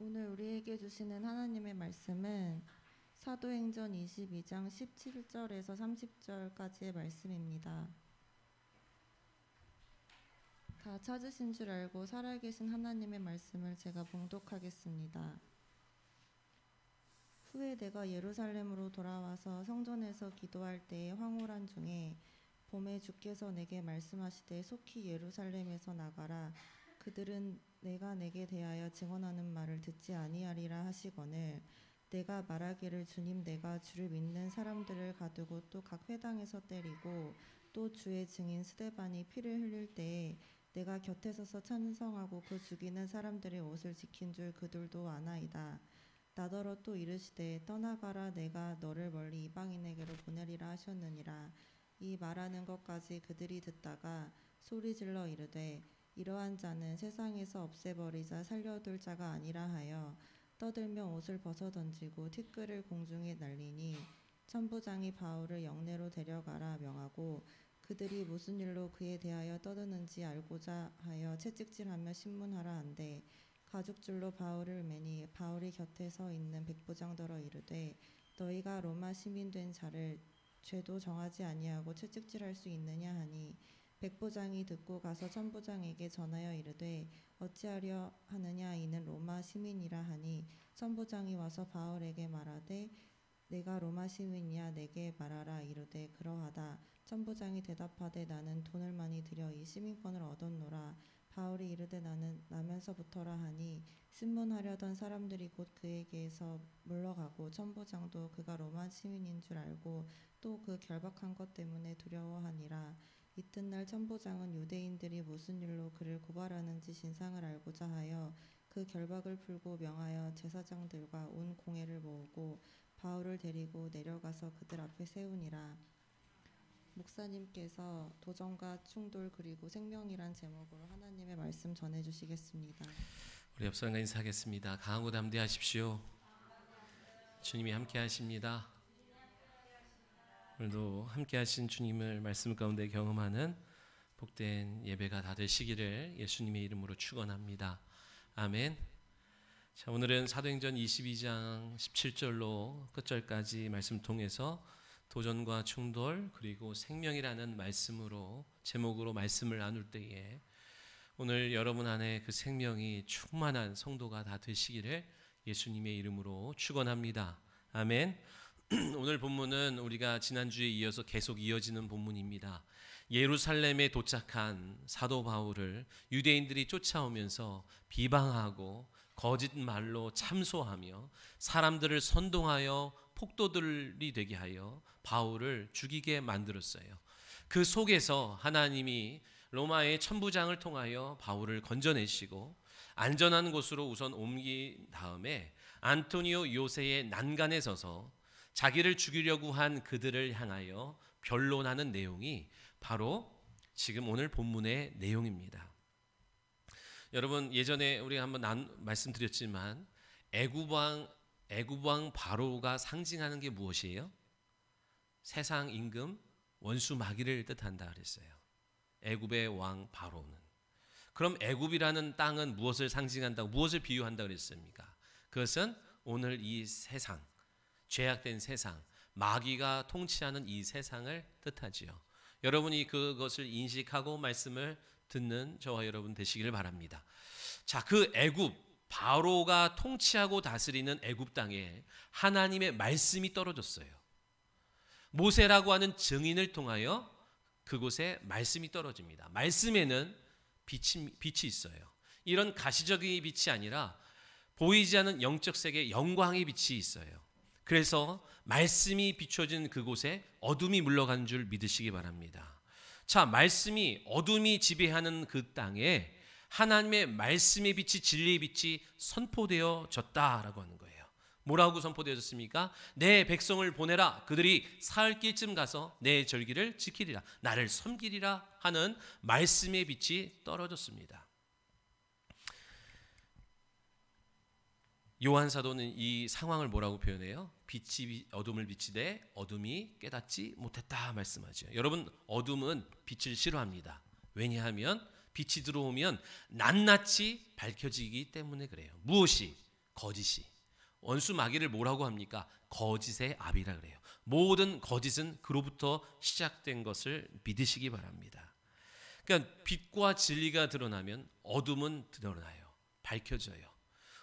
오늘 우리에게 주시는 하나님의 말씀은 사도행전 22장 17절에서 30절까지의 말씀입니다. 다 찾으신 줄 알고 살아계신 하나님의 말씀을 제가 봉독하겠습니다. 후에 내가 예루살렘으로 돌아와서 성전에서 기도할 때에 황홀한 중에 봄에 주께서 내게 말씀하시되 속히 예루살렘에서 나가라. 그들은 내가 내게 대하여 증언하는 말을 듣지 아니하리라 하시거늘, 내가 말하기를 주님 내가 주를 믿는 사람들을 가두고 또 각 회당에서 때리고 또 주의 증인 스데반이 피를 흘릴 때에 내가 곁에 서서 찬성하고 그 죽이는 사람들의 옷을 지킨 줄 그들도 아나이다. 나더러 또 이르시되 떠나가라. 내가 너를 멀리 이방인에게로 보내리라 하셨느니라. 이 말하는 것까지 그들이 듣다가 소리질러 이르되 이러한 자는 세상에서 없애버리자 살려둘 자가 아니라 하여 떠들며 옷을 벗어 던지고 티끌을 공중에 날리니, 천부장이 바울을 영내로 데려가라 명하고 그들이 무슨 일로 그에 대하여 떠드는지 알고자 하여 채찍질하며 신문하라 한데, 가죽줄로 바울을 매니 바울이 곁에 서 있는 백부장더러 이르되 너희가 로마 시민 된 자를 죄도 정하지 아니하고 채찍질할 수 있느냐 하니, 백부장이 듣고 가서 천부장에게 전하여 이르되 어찌하려 하느냐, 이는 로마 시민이라 하니, 천부장이 와서 바울에게 말하되 내가 로마 시민이야 내게 말하라. 이르되 그러하다. 천부장이 대답하되 나는 돈을 많이 들여 이 시민권을 얻었노라. 바울이 이르되 나는 나면서부터라 하니, 신문하려던 사람들이 곧 그에게서 물러가고 천부장도 그가 로마 시민인 줄 알고 또 그 결박한 것 때문에 두려워하니라. 이튿날 천부장은 유대인들이 무슨 일로 그를 고발하는지 진상을 알고자 하여 그 결박을 풀고 명하여 제사장들과 온 공회를 모으고 바울을 데리고 내려가서 그들 앞에 세우니라. 목사님께서 도전과 충돌 그리고 생명이란 제목으로 하나님의 말씀 전해주시겠습니다. 우리 옆 사람과 인사하겠습니다. 강하고 담대하십시오. 주님이 함께 하십니다. 오늘도 함께 하신 주님을 말씀 가운데 경험하는 복된 예배가 다 되시기를 예수님의 이름으로 축원합니다. 아멘. 자, 오늘은 사도행전 22장 17절로 끝절까지 말씀 통해서 도전과 충돌 그리고 생명이라는 말씀으로 제목으로 말씀을 나눌 때에 오늘 여러분 안에 그 생명이 충만한 성도가 다 되시기를 예수님의 이름으로 축원합니다. 아멘. 오늘 본문은 우리가 지난주에 이어서 계속 이어지는 본문입니다. 예루살렘에 도착한 사도 바울을 유대인들이 쫓아오면서 비방하고 거짓말로 참소하며 사람들을 선동하여 폭도들이 되게 하여 바울을 죽이게 만들었어요. 그 속에서 하나님이 로마의 천부장을 통하여 바울을 건져내시고 안전한 곳으로 우선 옮긴 다음에 안토니오 요새의 난간에 서서 자기를 죽이려고 한 그들을 향하여 변론하는 내용이 바로 지금 오늘 본문의 내용입니다. 여러분, 예전에 우리가 한번 말씀드렸지만 애굽왕 바로가 상징하는 게 무엇이에요? 세상 임금 원수 마귀를 뜻한다 그랬어요. 애굽의 왕 바로는. 그럼 애굽이라는 땅은 무엇을 상징한다고, 무엇을 비유한다고 그랬습니까? 그것은 오늘 이 세상, 죄악된 세상, 마귀가 통치하는 이 세상을 뜻하지요. 여러분이 그것을 인식하고 말씀을 듣는 저와 여러분 되시기를 바랍니다. 자, 그 애굽 바로가 통치하고 다스리는 애굽 땅에 하나님의 말씀이 떨어졌어요. 모세라고 하는 증인을 통하여 그곳에 말씀이 떨어집니다. 말씀에는 빛이 있어요. 이런 가시적인 빛이 아니라 보이지 않는 영적 세계의 영광의 빛이 있어요. 그래서 말씀이 비춰진 그곳에 어둠이 물러간 줄 믿으시기 바랍니다. 자, 말씀이 어둠이 지배하는 그 땅에 하나님의 말씀의 빛이, 진리의 빛이 선포되어졌다라고 하는 거예요. 뭐라고 선포되어졌습니까? 내 백성을 보내라. 그들이 사흘 길쯤 가서 내 절기를 지키리라. 나를 섬기리라 하는 말씀의 빛이 떨어졌습니다. 요한 사도는 이 상황을 뭐라고 표현해요? 빛이 어둠을 비치되 어둠이 깨닫지 못했다 말씀하죠. 여러분, 어둠은 빛을 싫어합니다. 왜냐하면 빛이 들어오면 낱낱이 밝혀지기 때문에 그래요. 무엇이? 거짓이. 원수 마귀를 뭐라고 합니까? 거짓의 아비라 그래요. 모든 거짓은 그로부터 시작된 것을 믿으시기 바랍니다. 그러니까 빛과 진리가 드러나면 어둠은 드러나요. 밝혀져요.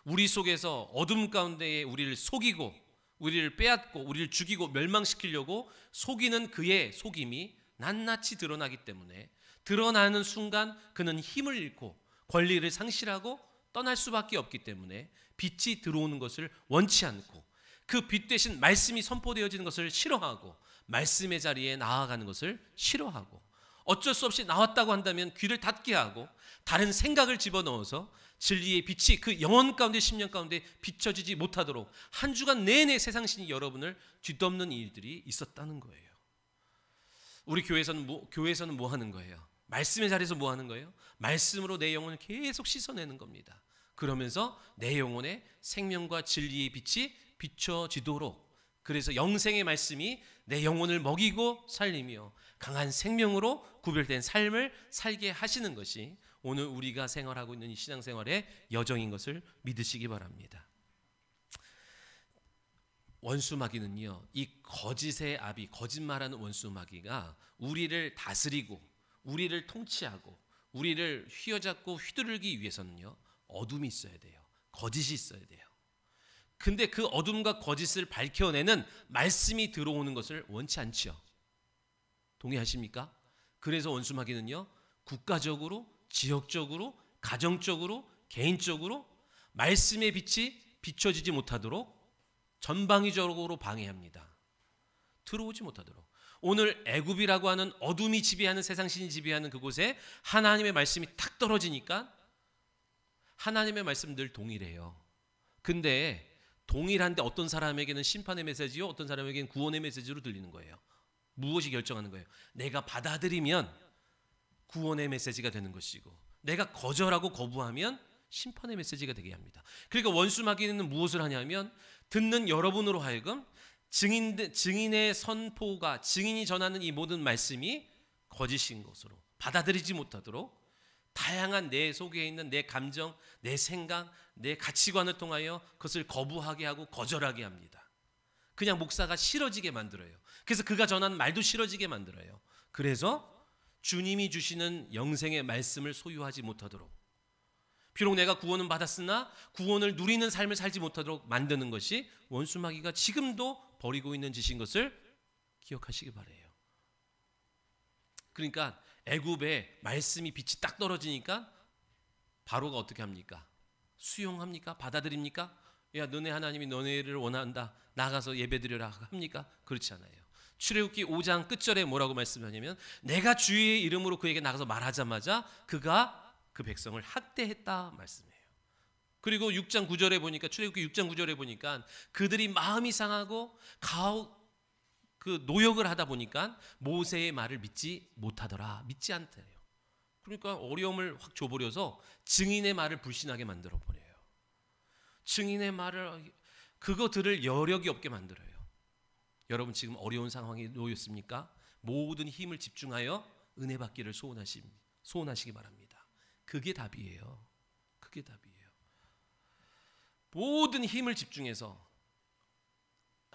우리 속에서 어둠 가운데에 우리를 속이고 우리를 빼앗고 우리를 죽이고 멸망시키려고 속이는 그의 속임이 낱낱이 드러나기 때문에 드러나는 순간 그는 힘을 잃고 권리를 상실하고 떠날 수밖에 없기 때문에 빛이 들어오는 것을 원치 않고 그 빛 대신 말씀이 선포되어지는 것을 싫어하고 말씀의 자리에 나아가는 것을 싫어하고 어쩔 수 없이 나왔다고 한다면 귀를 닫게 하고 다른 생각을 집어넣어서 진리의 빛이 그 영혼 가운데 심령 가운데 비춰지지 못하도록 한 주간 내내 세상신이 여러분을 뒤덮는 일들이 있었다는 거예요. 우리 교회에서는 뭐 하는 거예요? 말씀의 자리에서 뭐 하는 거예요? 말씀으로 내 영혼을 계속 씻어내는 겁니다. 그러면서 내 영혼에 생명과 진리의 빛이 비춰지도록, 그래서 영생의 말씀이 내 영혼을 먹이고 살리며 강한 생명으로 구별된 삶을 살게 하시는 것이 오늘 우리가 생활하고 있는 이 신앙생활의 여정인 것을 믿으시기 바랍니다. 원수 마귀는요, 이 거짓의 아비, 거짓말하는 원수 마귀가 우리를 다스리고 우리를 통치하고 우리를 휘어잡고 휘두르기 위해서는요, 어둠이 있어야 돼요. 거짓이 있어야 돼요. 근데 그 어둠과 거짓을 밝혀내는 말씀이 들어오는 것을 원치 않지요. 동의하십니까? 그래서 원수 마귀는요, 국가적으로, 지역적으로, 가정적으로, 개인적으로 말씀의 빛이 비춰지지 못하도록 전방위적으로 방해합니다. 들어오지 못하도록. 오늘 애굽이라고 하는 어둠이 지배하는, 세상신이 지배하는 그곳에 하나님의 말씀이 탁 떨어지니까 하나님의 말씀 늘 동일해요. 근데 동일한데 어떤 사람에게는 심판의 메시지요, 어떤 사람에게는 구원의 메시지로 들리는 거예요. 무엇이 결정하는 거예요? 내가 받아들이면 구원의 메시지가 되는 것이고 내가 거절하고 거부하면 심판의 메시지가 되게 합니다. 그러니까 원수 마귀는 무엇을 하냐면 듣는 여러분으로 하여금 증인의 선포가, 증인이 전하는 이 모든 말씀이 거짓인 것으로 받아들이지 못하도록 다양한 내 속에 있는 내 감정, 내 생각, 내 가치관을 통하여 그것을 거부하게 하고 거절하게 합니다. 그냥 목사가 싫어지게 만들어요. 그래서 그가 전하는 말도 싫어지게 만들어요. 그래서 주님이 주시는 영생의 말씀을 소유하지 못하도록, 비록 내가 구원은 받았으나 구원을 누리는 삶을 살지 못하도록 만드는 것이 원수 마귀가 지금도 벌이고 있는 짓인 것을 기억하시기 바라요. 그러니까 애굽에 말씀이 빛이 딱 떨어지니까 바로가 어떻게 합니까? 수용합니까? 받아들입니까? 야, 너네 하나님이 너네를 원한다, 나가서 예배드려라 합니까? 그렇지 않아요. 출애굽기 5장 끝절에 뭐라고 말씀하냐면 내가 주의 이름으로 그에게 나가서 말하자마자 그가 그 백성을 학대했다 말씀해요. 그리고 6장 9절에 보니까, 출애굽기 6장 9절에 보니까 그들이 마음이 상하고 그 노역을 하다 보니까 모세의 말을 믿지 못하더라, 믿지 않대요. 그러니까 어려움을 확 줘버려서 증인의 말을 불신하게 만들어 버려요. 증인의 말을, 그거 들을 여력이 없게 만들어요. 여러분 지금 어려운 상황에 놓였습니까? 모든 힘을 집중하여 은혜 받기를 소원하시기 바랍니다. 그게 답이에요. 그게 답이에요. 모든 힘을 집중해서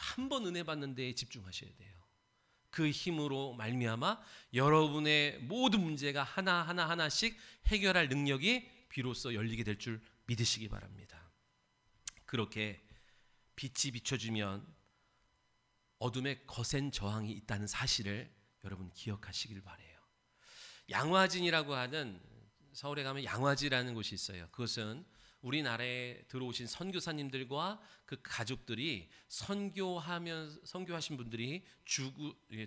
한 번 은혜 받는 데에 집중하셔야 돼요. 그 힘으로 말미암아 여러분의 모든 문제가 하나씩 해결할 능력이 비로소 열리게 될 줄 믿으시기 바랍니다. 그렇게 빛이 비춰주면 어둠에 거센 저항이 있다는 사실을 여러분 기억하시길 바라요. 양화진이라고 하는, 서울에 가면 양화지라는 곳이 있어요. 그것은 우리나라에 들어오신 선교사님들과 그 가족들이 선교하신 분들이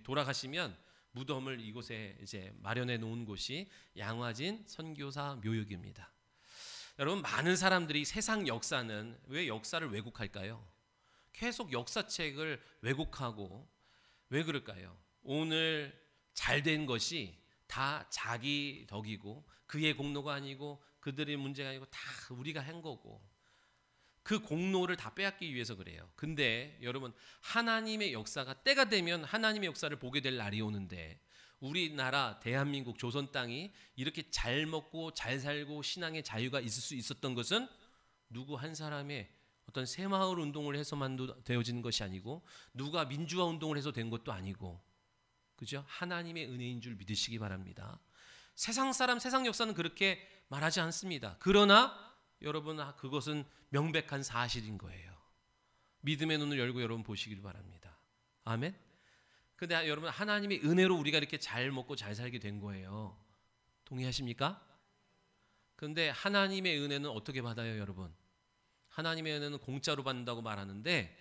돌아가시면 무덤을 이곳에 이제 마련해 놓은 곳이 양화진 선교사 묘역입니다. 여러분, 많은 사람들이 세상 역사는, 왜 역사를 왜곡할까요? 계속 역사책을 왜곡하고, 왜 그럴까요? 오늘 잘된 것이 다 자기 덕이고 그의 공로가 아니고 그들의 문제가 아니고 다 우리가 한 거고, 그 공로를 다 빼앗기 위해서 그래요. 근데 여러분, 하나님의 역사가 때가 되면 하나님의 역사를 보게 될 날이 오는데, 우리나라 대한민국 조선 땅이 이렇게 잘 먹고 잘 살고 신앙의 자유가 있을 수 있었던 것은 누구 한 사람의 어떤 새마을 운동을 해서만 되어지는 것이 아니고 누가 민주화 운동을 해서 된 것도 아니고, 그죠? 하나님의 은혜인 줄 믿으시기 바랍니다. 세상 사람, 세상 역사는 그렇게 말하지 않습니다. 그러나 여러분, 그것은 명백한 사실인 거예요. 믿음의 눈을 열고 여러분 보시길 바랍니다. 아멘. 근데 여러분, 하나님의 은혜로 우리가 이렇게 잘 먹고 잘 살게 된 거예요. 동의하십니까? 그런데 하나님의 은혜는 어떻게 받아요, 여러분? 하나님의 은혜는 공짜로 받는다고 말하는데,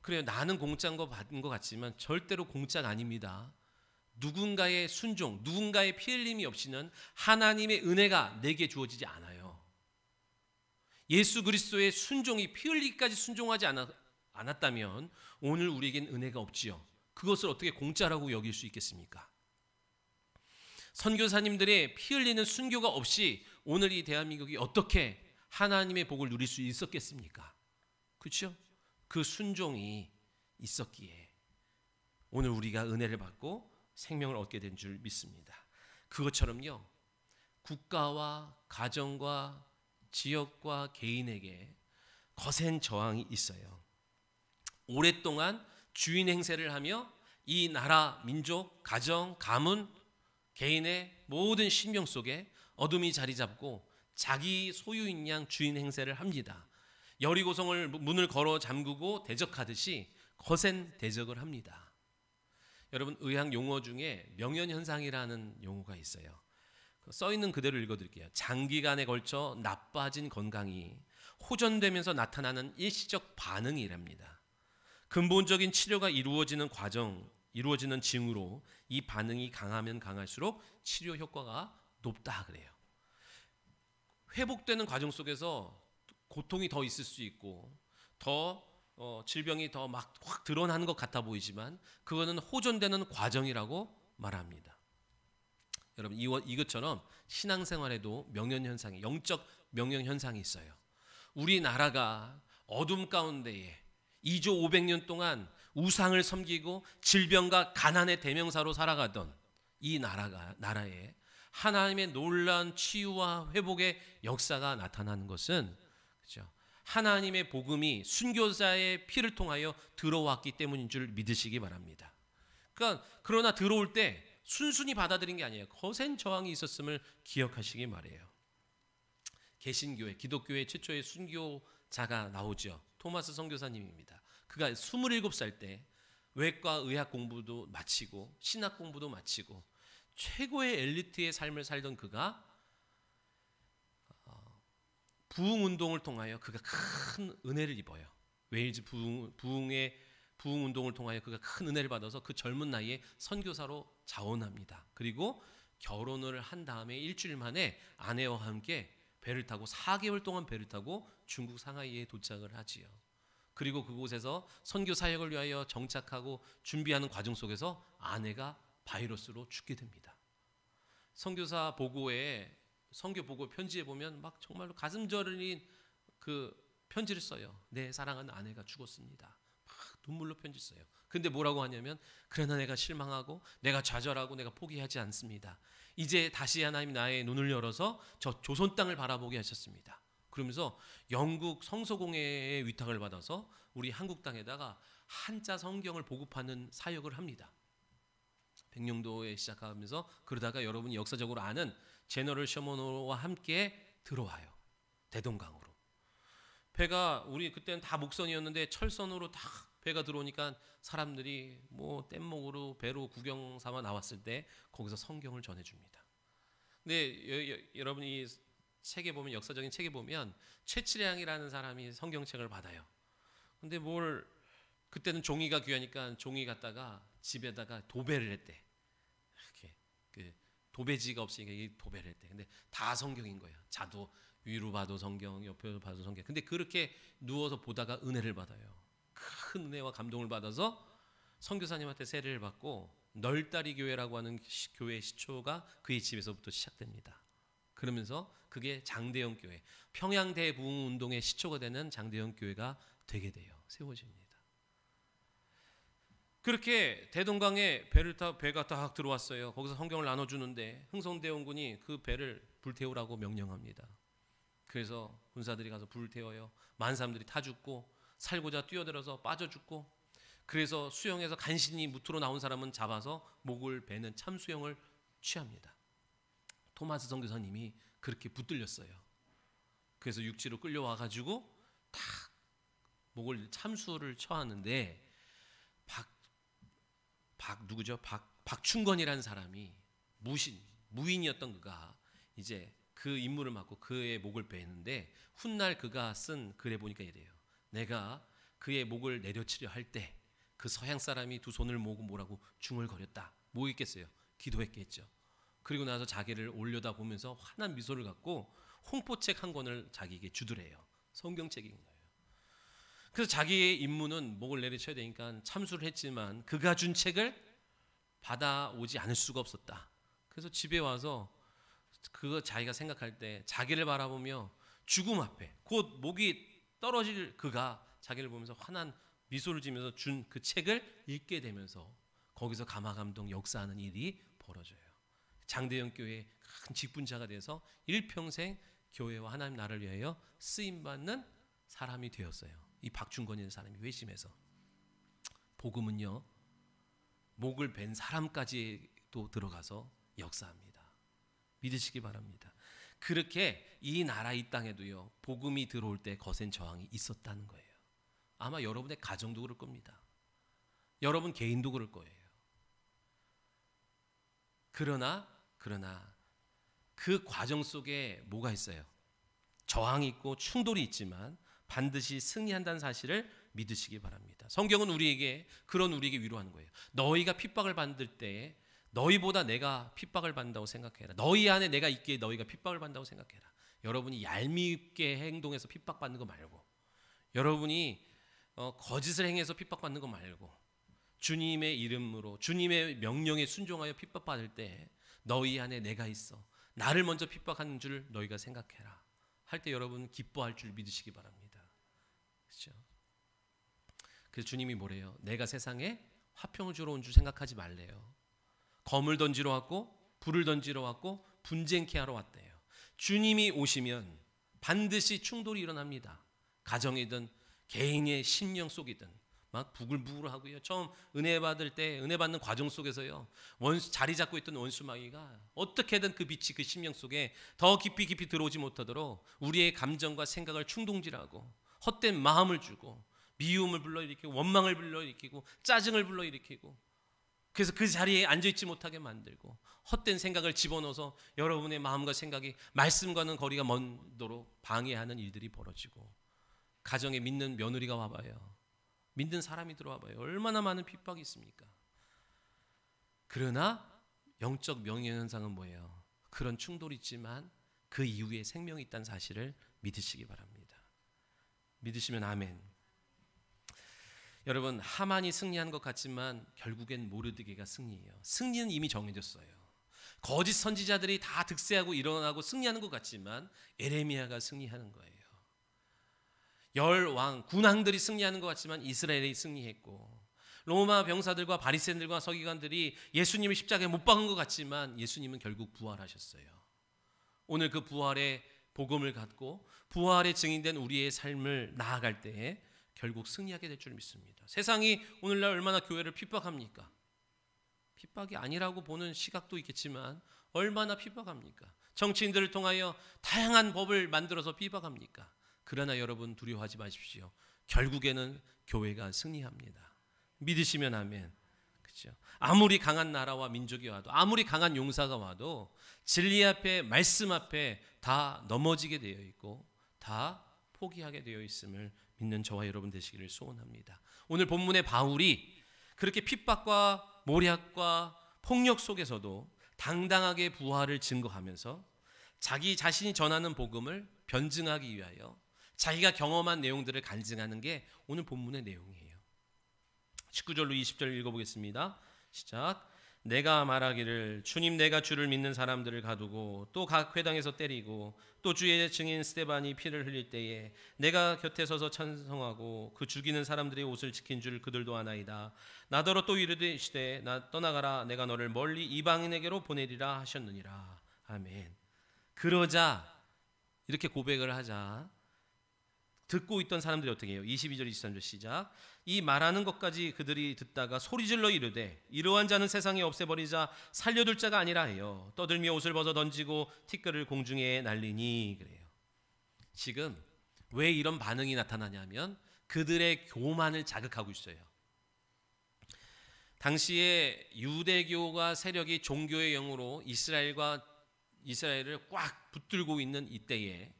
그래요, 나는 공짜인 거 받은 것 같지만 절대로 공짜가 아닙니다. 누군가의 순종, 누군가의 피 흘림이 없이는 하나님의 은혜가 내게 주어지지 않아요. 예수 그리스도의 순종이 피 흘리기까지 순종하지 않았다면 오늘 우리에겐 은혜가 없지요. 그것을 어떻게 공짜라고 여길 수 있겠습니까? 선교사님들의 피 흘리는 순교가 없이 오늘 이 대한민국이 어떻게 하나님의 복을 누릴 수 있었겠습니까? 그렇죠? 그 순종이 있었기에 오늘 우리가 은혜를 받고 생명을 얻게 된 줄 믿습니다. 그것처럼요, 국가와 가정과 지역과 개인에게 거센 저항이 있어요. 오랫동안 주인 행세를 하며 이 나라, 민족, 가정, 가문, 개인의 모든 신명 속에 어둠이 자리 잡고 자기 소유인 양 주인 행세를 합니다. 여리고성을 문을 걸어 잠그고 대적하듯이 거센 대적을 합니다. 여러분, 의학 용어 중에 명현현상이라는 용어가 있어요. 써 있는 그대로 읽어드릴게요. 장기간에 걸쳐 나빠진 건강이 호전되면서 나타나는 일시적 반응이랍니다. 근본적인 치료가 이루어지는 징후로 이 반응이 강하면 강할수록 치료 효과가 높다 그래요. 회복되는 과정 속에서 고통이 더 있을 수 있고 더 질병이 더 막 확 드러나는 것 같아 보이지만 그거는 호전되는 과정이라고 말합니다. 여러분, 이것처럼 신앙생활에도 명현현상이, 영적 명현현상이 있어요. 우리나라가 어둠 가운데에 2조 500년 동안 우상을 섬기고 질병과 가난의 대명사로 살아가던 이 나라에 하나님의 놀라운 치유와 회복의 역사가 나타나는 것은, 그렇죠, 하나님의 복음이 순교자의 피를 통하여 들어왔기 때문인 줄 믿으시기 바랍니다. 그러나 들어올 때 순순히 받아들인 게 아니에요. 거센 저항이 있었음을 기억하시기 바라요. 개신교회, 기독교의 최초의 순교자가 나오죠. 토마스 선교사님입니다. 그가 27살 때 외과 의학 공부도 마치고 신학 공부도 마치고 최고의 엘리트의 삶을 살던 그가 부흥 운동을 통하여 그가 큰 은혜를 입어요. 웨일즈 부흥 운동을 통하여 그가 큰 은혜를 받아서 그 젊은 나이에 선교사로 자원합니다. 그리고 결혼을 한 다음에 일주일 만에 아내와 함께 배를 타고 4개월 동안 배를 타고 중국 상하이에 도착을 하지요. 그리고 그곳에서 선교 사역을 위하여 정착하고 준비하는 과정 속에서 아내가 바이러스로 죽게 됩니다. 선교사 보고에, 선교 보고 편지에 보면 막 정말로 가슴 저리는 그 편지를 써요. 내 사랑하는 아내가 죽었습니다. 막 눈물로 편지 써요. 근데 뭐라고 하냐면, 그러나 내가 실망하고 내가 좌절하고 내가 포기하지 않습니다. 이제 다시 하나님이 나의 눈을 열어서 저 조선 땅을 바라보게 하셨습니다. 그러면서 영국 성서공회의 위탁을 받아서 우리 한국 땅에다가 한자 성경을 보급하는 사역을 합니다. 백령도에 시작하면서 그러다가 여러분이 역사적으로 아는 제너럴 셔먼호와 함께 들어와요. 대동강으로. 배가, 우리 그때는 다 목선이었는데 철선으로 다 배가 들어오니까 사람들이 뭐 뗏목으로 배로 구경 삼아 나왔을 때 거기서 성경을 전해줍니다. 근데 여러분이 책에 보면, 역사적인 책에 보면 최치량이라는 사람이 성경책을 받아요. 근데 그때는 종이가 귀하니까 종이 갖다가 집에다가 도배를 했대. 이렇게 그 도배지가 없으니까 이 도배를 했대. 근데 다 성경인 거예요. 자도 위로 봐도 성경, 옆으로 봐도 성경. 근데 그렇게 누워서 보다가 은혜를 받아요. 큰 은혜와 감동을 받아서 선교사님한테 세례를 받고 널다리 교회라고 하는 교회 시초가 그의 집에서부터 시작됩니다. 그러면서 그게 장대영 교회, 평양 대부흥 운동의 시초가 되는 장대영 교회가 되게 돼요. 세워집니다. 그렇게 대동강에 배가 딱 들어왔어요. 거기서 성경을 나눠주는데 흥성대원군이 그 배를 불태우라고 명령합니다. 그래서 군사들이 가서 불을 태워요. 많은 사람들이 타 죽고 살고자 뛰어들어서 빠져 죽고, 그래서 수영에서 간신히 무트로 나온 사람은 잡아서 목을 베는 참수형을 취합니다. 토마스 선교사님이 그렇게 붙들렸어요. 그래서 육지로 끌려와 가지고 탁 목을 참수를 쳐하는데 박충건이라는 사람이 무인이었던 그가 이제 그 임무를 맡고 그의 목을 베는데, 훗날 그가 쓴 글에 보니까 이래요. 내가 그의 목을 내려치려 할 때 그 서양 사람이 두 손을 모으고 뭐라고 중얼거렸다. 뭐 있겠어요? 기도했겠죠. 그리고 나서 자기를 올려다 보면서 환한 미소를 갖고 홍보책 한 권을 자기에게 주더래요. 성경책인 거예요. 그래서 자기의 임무는 목을 내려쳐야 되니까 참수를 했지만 그가 준 책을 받아오지 않을 수가 없었다. 그래서 집에 와서 그거 자기가 생각할 때 자기를 바라보며 죽음 앞에 곧 목이 떨어질 그가 자기를 보면서 환한 미소를 지면서 준 그 책을 읽게 되면서 거기서 감화감동 역사하는 일이 벌어져요. 장대영 교회의 큰 직분자가 돼서 일평생 교회와 하나님 나라를 위하여 쓰임받는 사람이 되었어요. 이 박충건이라는 사람이 회심해서. 복음은요, 목을 벤 사람까지도 들어가서 역사합니다. 믿으시기 바랍니다. 그렇게 이 나라 이 땅에도요, 복음이 들어올 때 거센 저항이 있었다는 거예요. 아마 여러분의 가정도 그럴 겁니다. 여러분 개인도 그럴 거예요. 그러나 그 과정 속에 뭐가 있어요? 저항이 있고 충돌이 있지만 반드시 승리한다는 사실을 믿으시기 바랍니다. 성경은 우리에게 위로하는 거예요. 너희가 핍박을 받을 때 너희보다 내가 핍박을 받는다고 생각해라. 너희 안에 내가 있기에 너희가 핍박을 받는다고 생각해라. 여러분이 얄밉게 행동해서 핍박받는 거 말고, 여러분이 거짓을 행해서 핍박받는 거 말고, 주님의 이름으로 주님의 명령에 순종하여 핍박받을 때 너희 안에 내가 있어, 나를 먼저 핍박하는 줄 너희가 생각해라 할 때 여러분 기뻐할 줄 믿으시기 바랍니다. 그렇죠? 그래서 주님이 뭐래요? 내가 세상에 화평을 주러 온 줄 생각하지 말래요. 검을 던지러 왔고 불을 던지러 왔고 분쟁케 하러 왔대요. 주님이 오시면 반드시 충돌이 일어납니다. 가정이든 개인의 심령 속이든 막 부글부글하고요. 처음 은혜 받을 때 은혜 받는 과정 속에서요, 원수 자리 잡고 있던 원수 마귀가 어떻게든 그 빛이 그 심령 속에 더 깊이 들어오지 못하도록 우리의 감정과 생각을 충동질하고 헛된 마음을 주고 미움을 불러일으키고 원망을 불러일으키고 짜증을 불러일으키고, 그래서 그 자리에 앉아있지 못하게 만들고 헛된 생각을 집어넣어서 여러분의 마음과 생각이 말씀과는 거리가 먼도록 방해하는 일들이 벌어지고, 가정에 믿는 며느리가 와봐요, 믿는 사람이 들어와봐요, 얼마나 많은 핍박이 있습니까? 그러나 영적 명예현상은 뭐예요? 그런 충돌이 있지만 그 이후에 생명이 있다는 사실을 믿으시기 바랍니다. 믿으시면 아멘. 여러분, 하만이 승리한 것 같지만 결국엔 모르드게가 승리해요. 승리는 이미 정해졌어요. 거짓 선지자들이 다 득세하고 일어나고 승리하는 것 같지만 에레미야가 승리하는 거예요. 열 왕 군왕들이 승리하는 것 같지만 이스라엘이 승리했고, 로마 병사들과 바리새인들과 서기관들이 예수님을 십자가에 못 박은 것 같지만 예수님은 결국 부활하셨어요. 오늘 그 부활의 복음을 갖고 부활의 증인된 우리의 삶을 나아갈 때에 결국 승리하게 될 줄 믿습니다. 세상이 오늘날 얼마나 교회를 핍박합니까? 핍박이 아니라고 보는 시각도 있겠지만 얼마나 핍박합니까? 정치인들을 통하여 다양한 법을 만들어서 핍박합니까? 그러나 여러분 두려워하지 마십시오. 결국에는 교회가 승리합니다. 믿으시면 아멘. 그렇죠? 아무리 강한 나라와 민족이 와도, 아무리 강한 용사가 와도 진리 앞에, 말씀 앞에 다 넘어지게 되어 있고 다 포기하게 되어 있음을 믿는 저와 여러분 되시기를 소원합니다. 오늘 본문의 바울이 그렇게 핍박과 모략과 폭력 속에서도 당당하게 부활을 증거하면서 자기 자신이 전하는 복음을 변증하기 위하여 자기가 경험한 내용들을 간증하는 게 오늘 본문의 내용이에요. 19절로 20절 읽어보겠습니다. 시작. 내가 말하기를 주님 내가 주를 믿는 사람들을 가두고 또 각 회당에서 때리고 또 주의 증인 스데반이 피를 흘릴 때에 내가 곁에 서서 찬송하고 그 죽이는 사람들의 옷을 지킨 줄 그들도 아나이다. 나더러 또 이르시되 나 떠나가라 내가 너를 멀리 이방인에게로 보내리라 하셨느니라. 아멘. 그러자 이렇게 고백을 하자 듣고 있던 사람들이 어떻게 해요? 22절 23절 시작. 이 말하는 것까지 그들이 듣다가 소리질러 이르되 이러한 자는 세상에 없애버리자 살려둘 자가 아니라 해요. 떠들며 옷을 벗어 던지고 티끌을 공중에 날리니. 그래요. 지금 왜 이런 반응이 나타나냐면 그들의 교만을 자극하고 있어요. 당시에 유대교가 세력이 종교의 영으로 이스라엘을 꽉 붙들고 있는 이때에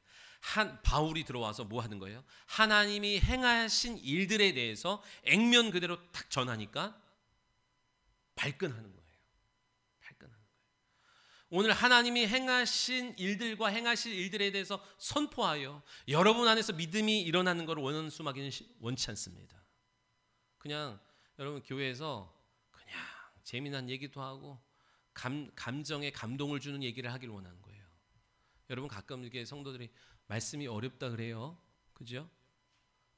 바울이 들어와서 뭐 하는 거예요? 하나님이 행하신 일들에 대해서 액면 그대로 탁 전하니까 발끈하는 거예요. 발끈하는 거예요. 오늘 하나님이 행하신 일들과 행하실 일들에 대해서 선포하여 여러분 안에서 믿음이 일어나는 것을 원수마귀는 원치 않습니다. 그냥 여러분 교회에서 그냥 재미난 얘기도 하고 감정에 감동을 주는 얘기를 하길 원하는 거예요. 여러분 가끔 이렇게 성도들이 말씀이 어렵다 그래요. 그죠?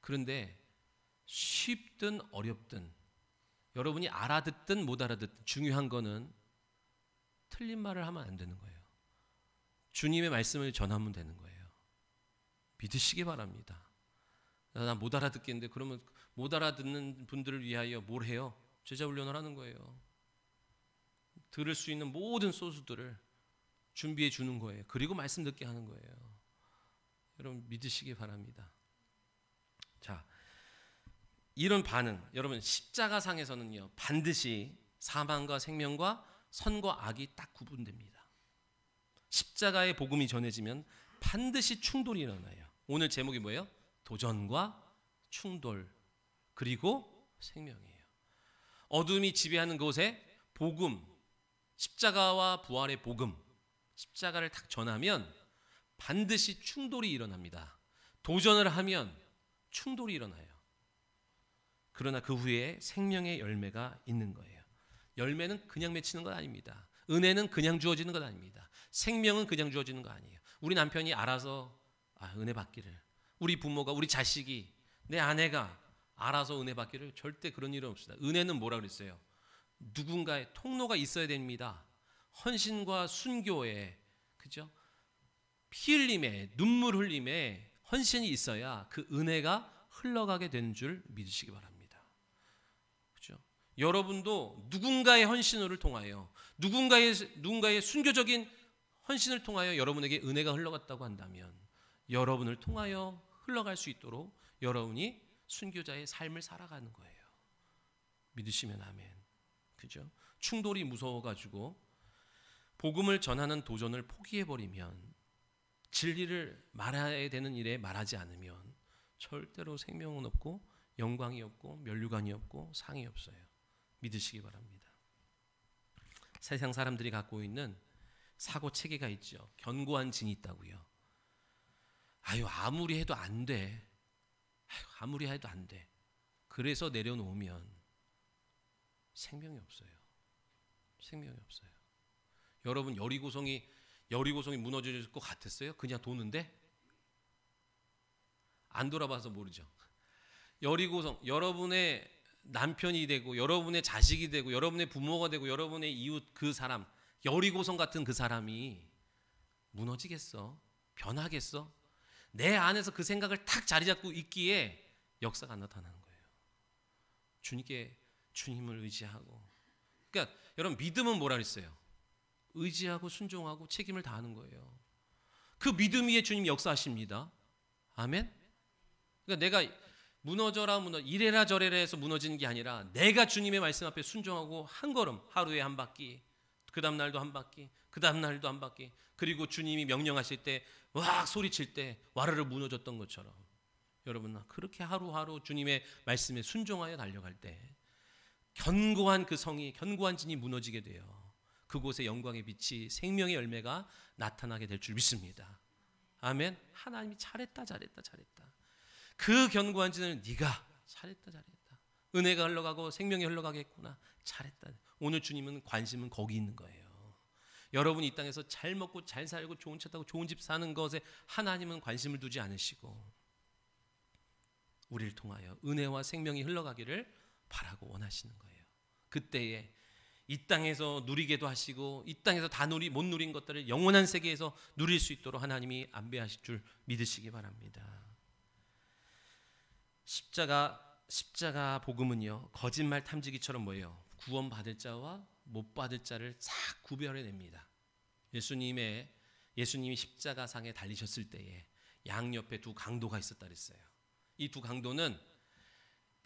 그런데 쉽든 어렵든 여러분이 알아듣든 못 알아듣든 중요한 거는 틀린 말을 하면 안 되는 거예요. 주님의 말씀을 전하면 되는 거예요. 믿으시기 바랍니다. 나 못 알아듣겠는데 그러면 못 알아듣는 분들을 위하여 뭘 해요? 제자 훈련을 하는 거예요. 들을 수 있는 모든 소스들을 준비해 주는 거예요. 그리고 말씀 듣게 하는 거예요. 여러분 믿으시기 바랍니다. 자, 이런 반응, 여러분 십자가상에서는요 반드시 사망과 생명과 선과 악이 딱 구분됩니다. 십자가의 복음이 전해지면 반드시 충돌이 일어나요. 오늘 제목이 뭐예요? 도전과 충돌 그리고 생명이에요. 어둠이 지배하는 곳에 복음, 십자가와 부활의 복음, 십자가를 딱 전하면 반드시 충돌이 일어납니다. 도전을 하면 충돌이 일어나요. 그러나 그 후에 생명의 열매가 있는 거예요. 열매는 그냥 맺히는 건 아닙니다. 은혜는 그냥 주어지는 건 아닙니다. 생명은 그냥 주어지는 거 아니에요. 우리 남편이 알아서 은혜 받기를, 우리 부모가, 우리 자식이, 내 아내가 알아서 은혜 받기를 절대 그런 일은 없습니다. 은혜는 뭐라 그랬어요? 누군가의 통로가 있어야 됩니다. 헌신과 순교에, 그죠? 피 흘림에, 눈물 흘림에 헌신이 있어야 그 은혜가 흘러가게 되는 줄 믿으시기 바랍니다. 그죠? 여러분도 누군가의 헌신을 통하여, 누군가의 순교적인 헌신을 통하여 여러분에게 은혜가 흘러갔다고 한다면 여러분을 통하여 흘러갈 수 있도록 여러분이 순교자의 삶을 살아가는 거예요. 믿으시면 아멘. 그죠? 충돌이 무서워가지고 복음을 전하는 도전을 포기해버리면, 진리를 말해야 되는 일에 말하지 않으면 절대로 생명은 없고 영광이 없고 면류관이 없고 상이 없어요. 믿으시기 바랍니다. 세상 사람들이 갖고 있는 사고 체계가 있죠. 견고한 진이 있다고요. 아무리 해도 안 돼. 아무리 해도 안 돼. 그래서 내려놓으면 생명이 없어요. 생명이 없어요. 여러분 여리고성이 무너질 것 같았어요? 그냥 도는데? 안 돌아봐서 모르죠. 여리고성, 여러분의 남편이 되고 여러분의 자식이 되고 여러분의 부모가 되고 여러분의 이웃 그 사람, 여리고성 같은 그 사람이 무너지겠어? 변하겠어? 내 안에서 그 생각을 탁 자리 잡고 있기에 역사가 나타나는 거예요. 주님을 의지하고. 그러니까 여러분 믿음은 뭐라 그랬어요? 의지하고 순종하고 책임을 다하는 거예요. 그 믿음 위에 주님 역사하십니다. 아멘. 그러니까 내가 무너져라 이래라 저래라 해서 무너지는 게 아니라 내가 주님의 말씀 앞에 순종하고 한 걸음, 하루에 한 바퀴, 그 다음 날도 한 바퀴, 그 다음 날도 한 바퀴, 그리고 주님이 명령하실 때 와 소리칠 때 와르르 무너졌던 것처럼 여러분 그렇게 하루하루 주님의 말씀에 순종하여 달려갈 때 견고한 그 성이, 견고한 진이 무너지게 돼요. 그곳에 영광의 빛이, 생명의 열매가 나타나게 될 줄 믿습니다. 아멘. 하나님이 잘했다. 그 견고한 진을 네가 잘했다. 은혜가 흘러가고 생명이 흘러가겠구나. 잘했다. 오늘 주님은 관심은 거기 있는 거예요. 여러분이 이 땅에서 잘 먹고 잘 살고 좋은 차 타고 좋은 집 사는 것에 하나님은 관심을 두지 않으시고 우리를 통하여 은혜와 생명이 흘러가기를 바라고 원하시는 거예요. 그때에 이 땅에서 누리게도 하시고 이 땅에서 다 못 누린 것들을 영원한 세계에서 누릴 수 있도록 하나님이 안배하실 줄 믿으시기 바랍니다. 십자가 복음은요, 거짓말 탐지기처럼 뭐예요? 구원받을 자와 못 받을 자를 싹 구별해냅니다. 예수님이 십자가상에 달리셨을 때에 양옆에 두 강도가 있었다 그랬어요. 이 두 강도는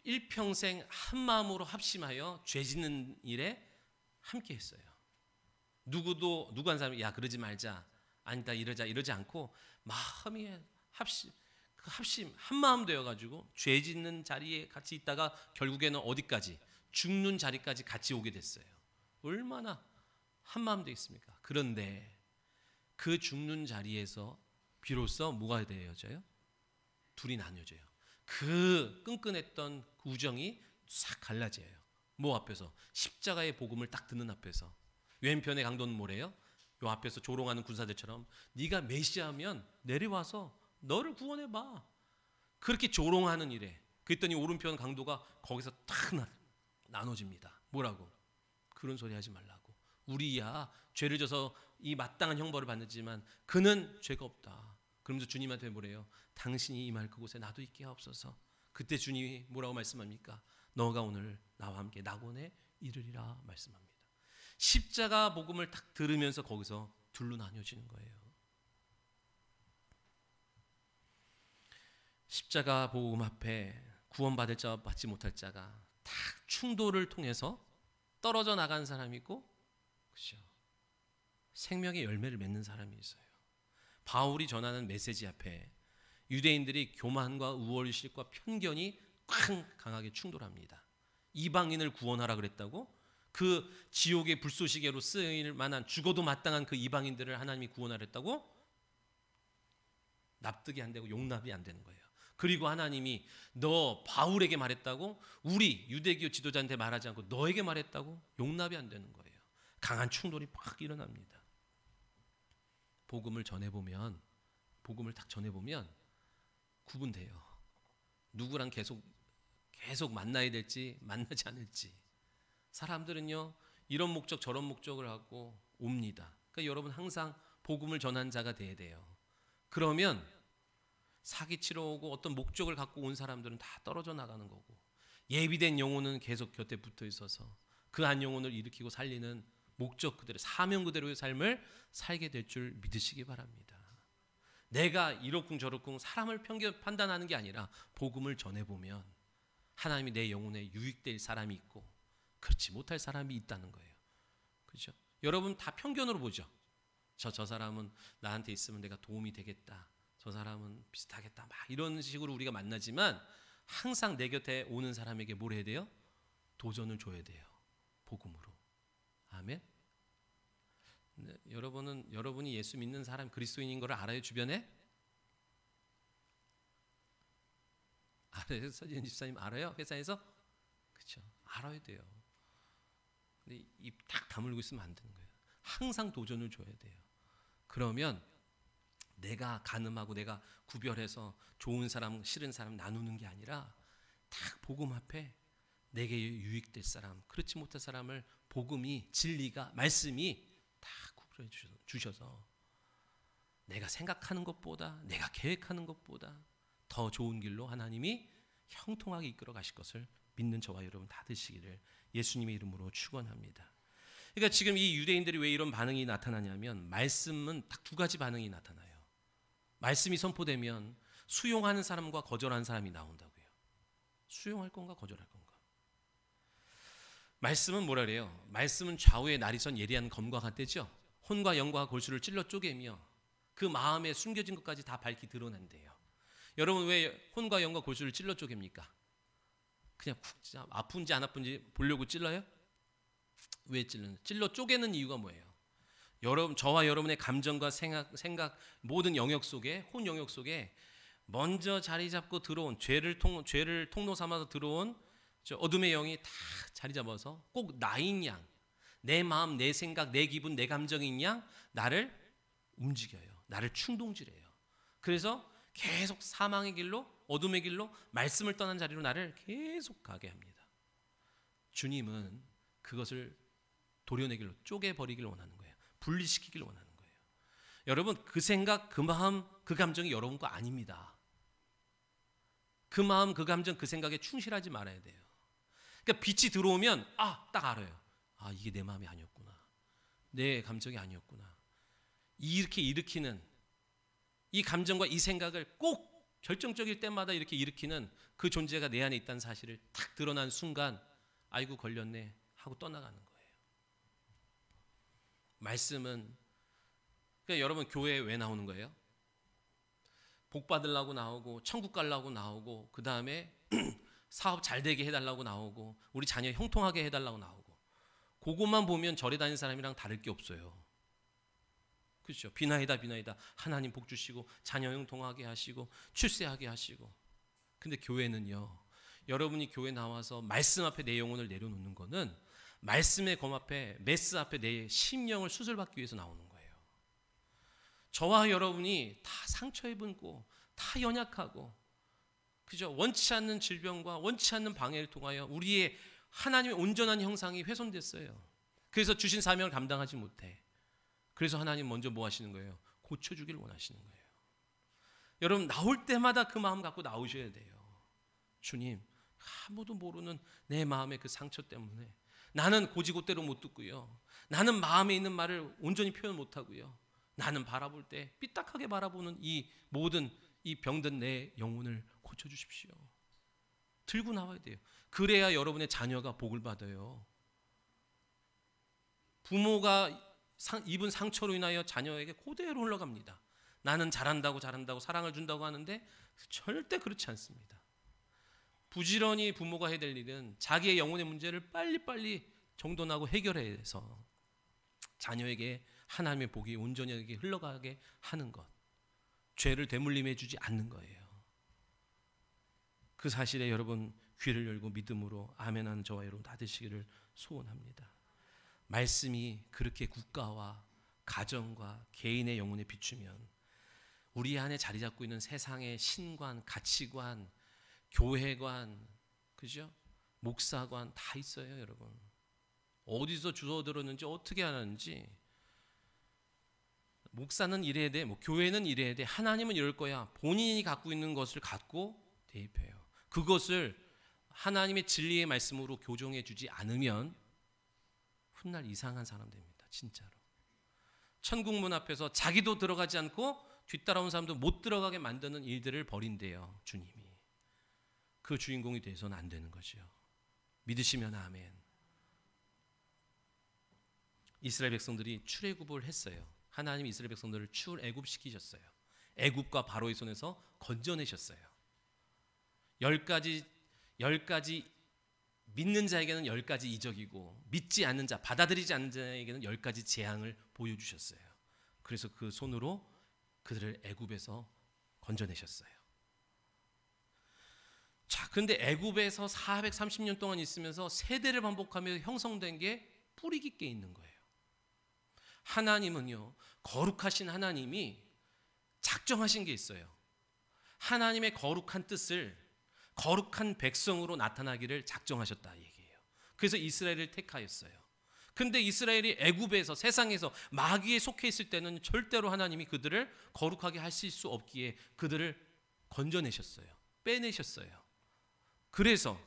일평생 한 마음으로 합심하여 죄 짓는 일에 함께 했어요. 누구 한 사람이 야 그러지 말자, 아니다 이러지 않고 마음이 합심 한 마음 되어가지고 죄 짓는 자리에 같이 있다가 결국에는 어디까지? 죽는 자리까지 같이 오게 됐어요. 얼마나 한 마음 되겠습니까? 그런데 그 죽는 자리에서 비로소 뭐가 되어져요? 둘이 나뉘어져요. 그 끈끈했던 우정이 싹 갈라져요. 뭐 앞에서? 십자가의 복음을 딱 듣는 앞에서. 왼편의 강도는 뭐래요? 요 앞에서 조롱하는 군사들처럼 네가 메시아면 내려와서 너를 구원해봐. 그렇게 조롱하는 일에. 그랬더니 오른편 강도가 거기서 탁 나눠집니다. 뭐라고? 그런 소리 하지 말라고. 우리야 죄를 져서 이 마땅한 형벌을 받지만 그는 죄가 없다. 그러면서 주님한테 뭐래요? 당신이 임할 그곳에 나도 있게 하옵소서. 그때 주님이 뭐라고 말씀합니까? 너가 오늘 나와 함께 낙원에 이르리라 말씀합니다. 십자가 복음을 딱 들으면서 거기서 둘로 나뉘어지는 거예요. 십자가 복음 앞에 구원받을 자와 받지 못할 자가 딱 충돌을 통해서 떨어져 나간 사람이 있고, 그렇죠? 생명의 열매를 맺는 사람이 있어요. 바울이 전하는 메시지 앞에 유대인들이 교만과 우월의식과 편견이 강하게 충돌합니다. 이방인을 구원하라 그랬다고? 그 지옥의 불쏘시개로 쓰일 만한 죽어도 마땅한 그 이방인들을 하나님이 구원하랬다고? 납득이 안 되고 용납이 안 되는 거예요. 그리고 하나님이 너 바울에게 말했다고? 우리 유대교 지도자한테 말하지 않고 너에게 말했다고? 용납이 안 되는 거예요. 강한 충돌이 팍 일어납니다. 복음을 딱 전해보면 구분돼요. 누구랑 계속 만나야 될지 만나지 않을지. 사람들은요 이런 목적 저런 목적을 하고 옵니다. 그러니까 여러분 항상 복음을 전한 자가 돼야 돼요. 그러면 사기치러 오고 어떤 목적을 갖고 온 사람들은 다 떨어져 나가는 거고, 예비된 영혼은 계속 곁에 붙어 있어서 그 한 영혼을 일으키고 살리는 목적 그대로, 사명 그대로의 삶을 살게 될 줄 믿으시기 바랍니다. 내가 이렇쿵 저렇쿵 사람을 판단하는 게 아니라 복음을 전해보면 하나님이 내 영혼에 유익될 사람이 있고 그렇지 못할 사람이 있다는 거예요. 그렇죠? 여러분 다 편견으로 보죠. 저 사람은 나한테 있으면 내가 도움이 되겠다. 저 사람은 비슷하겠다. 막 이런 식으로 우리가 만나지만 항상 내 곁에 오는 사람에게 뭘 해야 돼요? 도전을 줘야 돼요. 복음으로. 아멘. 네, 여러분이 예수 믿는 사람 그리스도인인 걸 알아요? 주변에? 알아요? 서진 집사님 알아요? 회사에서? 그렇죠. 알아야 돼요. 근데 입 딱 다물고 있으면 안 되는 거예요. 항상 도전을 줘야 돼요. 그러면 내가 가늠하고 내가 구별해서 좋은 사람, 싫은 사람 나누는 게 아니라 딱 복음 앞에 내게 유익될 사람, 그렇지 못할 사람을 복음이, 진리가, 말씀이 다 구별해 주셔서 내가 생각하는 것보다, 내가 계획하는 것보다 더 좋은 길로 하나님이 형통하게 이끌어 가실 것을 믿는 저와 여러분 다 되시기를 예수님의 이름으로 축원합니다. 그러니까 지금 이 유대인들이 왜 이런 반응이 나타나냐면 말씀은 딱 두 가지 반응이 나타나요. 말씀이 선포되면 수용하는 사람과 거절하는 사람이 나온다고요. 수용할 건가 거절할 건가. 말씀은 뭐라 그래요? 말씀은 좌우에 날이 선 예리한 검과 같대죠. 혼과 영과 골수를 찔러 쪼개며 그 마음에 숨겨진 것까지 다 밝히 드러낸대요. 여러분 왜 혼과 영과 골수를 찔러 쪼갭니까? 그냥 아픈지 안 아픈지 보려고 찔러요? 왜 찔러 쪼개는 이유가 뭐예요? 여러분, 저와 여러분의 감정과 생각 모든 영역 속에, 혼 영역 속에 먼저 자리 잡고 들어온 죄를 통로 삼아서 들어온 어둠의 영이 다 자리 잡아서 꼭 나인 양, 내 마음, 내 생각, 내 기분, 내 감정인 양 나를 움직여요. 나를 충동질해요. 그래서 계속 사망의 길로, 어둠의 길로, 말씀을 떠난 자리로 나를 계속 가게 합니다. 주님은 그것을 도려내기를, 쪼개버리기를 원하는 거예요. 분리시키기를 원하는 거예요. 여러분, 그 생각, 그 마음, 그 감정이 여러분 거 아닙니다. 그 마음, 그 감정, 그 생각에 충실하지 말아야 돼요. 그러니까 빛이 들어오면 딱 알아요. 이게 내 마음이 아니었구나. 내 감정이 아니었구나. 이렇게 일으키는 이 감정과 이 생각을 꼭 결정적일 때마다 이렇게 일으키는 그 존재가 내 안에 있다는 사실을 탁 드러난 순간 아이고 걸렸네 하고 떠나가는 거예요. 말씀은 그러니까 여러분 교회에 왜 나오는 거예요? 복 받으려고 나오고 천국 가려고 나오고 그 다음에 사업 잘 되게 해달라고 나오고 우리 자녀 형통하게 해달라고 나오고 그것만 보면 절에 다니는 사람이랑 다를 게 없어요. 그렇죠? 비나이다 하나님 복 주시고 자녀 형통하게 하시고 출세하게 하시고. 근데 교회는요, 여러분이 교회 나와서 말씀 앞에 내 영혼을 내려놓는 거는 말씀의 검 앞에 메스 앞에 내 심령을 수술받기 위해서 나오는 거예요. 저와 여러분이 다 상처 입은고 다 연약하고 그죠? 원치 않는 질병과 원치 않는 방해를 통하여 우리의 하나님의 온전한 형상이 훼손됐어요. 그래서 주신 사명을 감당하지 못해. 그래서 하나님 먼저 뭐 하시는 거예요? 고쳐주길 원하시는 거예요. 여러분 나올 때마다 그 마음 갖고 나오셔야 돼요. 주님, 아무도 모르는 내 마음의 그 상처 때문에 나는 고지고대로 못 듣고요. 나는 마음에 있는 말을 온전히 표현 못하고요. 나는 바라볼 때 삐딱하게 바라보는 이 모든 이 병든 내 영혼을 고쳐주십시오. 들고 나와야 돼요. 그래야 여러분의 자녀가 복을 받아요. 부모가 입은 상처로 인하여 자녀에게 그대로 흘러갑니다. 나는 잘한다고 사랑을 준다고 하는데 절대 그렇지 않습니다. 부지런히 부모가 해야 될 일은 자기의 영혼의 문제를 빨리빨리 정돈하고 해결해서 자녀에게 하나님의 복이 온전히 흘러가게 하는 것, 죄를 대물림해 주지 않는 거예요. 그 사실에 여러분 귀를 열고 믿음으로 아멘하는 저와 여러분 다 되시기를 소원합니다. 말씀이 그렇게 국가와 가정과 개인의 영혼에 비추면 우리 안에 자리 잡고 있는 세상의 신관, 가치관, 교회관, 그죠? 목사관 다 있어요, 여러분. 어디서 주워 들었는지 어떻게 하는지. 목사는 이래야 돼, 교회는 이래야 돼, 하나님은 이럴 거야. 본인이 갖고 있는 것을 갖고 대입해요. 그것을 하나님의 진리의 말씀으로 교정해 주지 않으면 훗날 이상한 사람 됩니다. 진짜로. 천국문 앞에서 자기도 들어가지 않고 뒤따라온 사람도 못 들어가게 만드는 일들을 벌인대요. 주님이. 그 주인공이 돼서는 안 되는 거죠. 믿으시면 아멘. 이스라엘 백성들이 출애굽을 했어요. 하나님이 이스라엘 백성들을 출애굽시키셨어요. 애굽과 바로의 손에서 건져내셨어요. 10가지 믿는 자에게는 10가지 이적이고 믿지 않는 자, 받아들이지 않는 자에게는 10가지 재앙을 보여주셨어요. 그래서 그 손으로 그들을 애굽에서 건져내셨어요. 자, 그런데 애굽에서 430년 동안 있으면서 세대를 반복하며 형성된 게 뿌리 깊게 있는 거예요. 하나님은요, 거룩하신 하나님이 작정하신 게 있어요. 하나님의 거룩한 뜻을 거룩한 백성으로 나타나기를 작정하셨다 얘기예요. 그래서 이스라엘을 택하였어요. 근데 이스라엘이 애굽에서 세상에서 마귀에 속해 있을 때는 절대로 하나님이 그들을 거룩하게 하실 수 없기에 그들을 건져내셨어요. 빼내셨어요. 그래서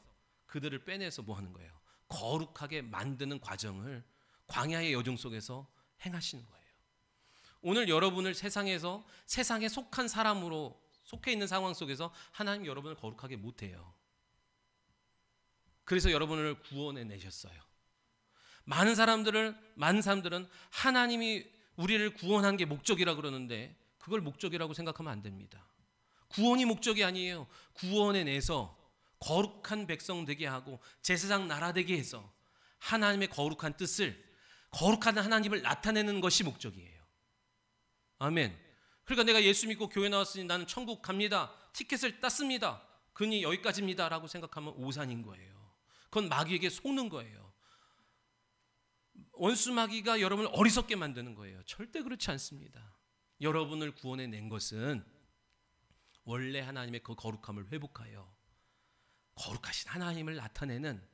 그들을 빼내서 뭐 하는 거예요? 거룩하게 만드는 과정을 광야의 여정 속에서 행하시는 거예요. 오늘 여러분을 세상에서 세상에 속한 사람으로 속해 있는 상황 속에서 하나님 여러분을 거룩하게 못해요. 그래서 여러분을 구원해 내셨어요. 많은 사람들은 하나님이 우리를 구원한 게 목적이라 그러는데 그걸 목적이라고 생각하면 안 됩니다. 구원이 목적이 아니에요. 구원해 내서 거룩한 백성 되게 하고 제사장 나라 되게 해서 하나님의 거룩한 뜻을, 거룩한 하나님을 나타내는 것이 목적이에요. 아멘. 그러니까 내가 예수 믿고 교회 나왔으니 나는 천국 갑니다. 티켓을 땄습니다. 그니 여기까지입니다 라고 생각하면 오산인 거예요. 그건 마귀에게 속는 거예요. 원수 마귀가 여러분을 어리석게 만드는 거예요. 절대 그렇지 않습니다. 여러분을 구원해 낸 것은 원래 하나님의 그 거룩함을 회복하여 거룩하신 하나님을 나타내는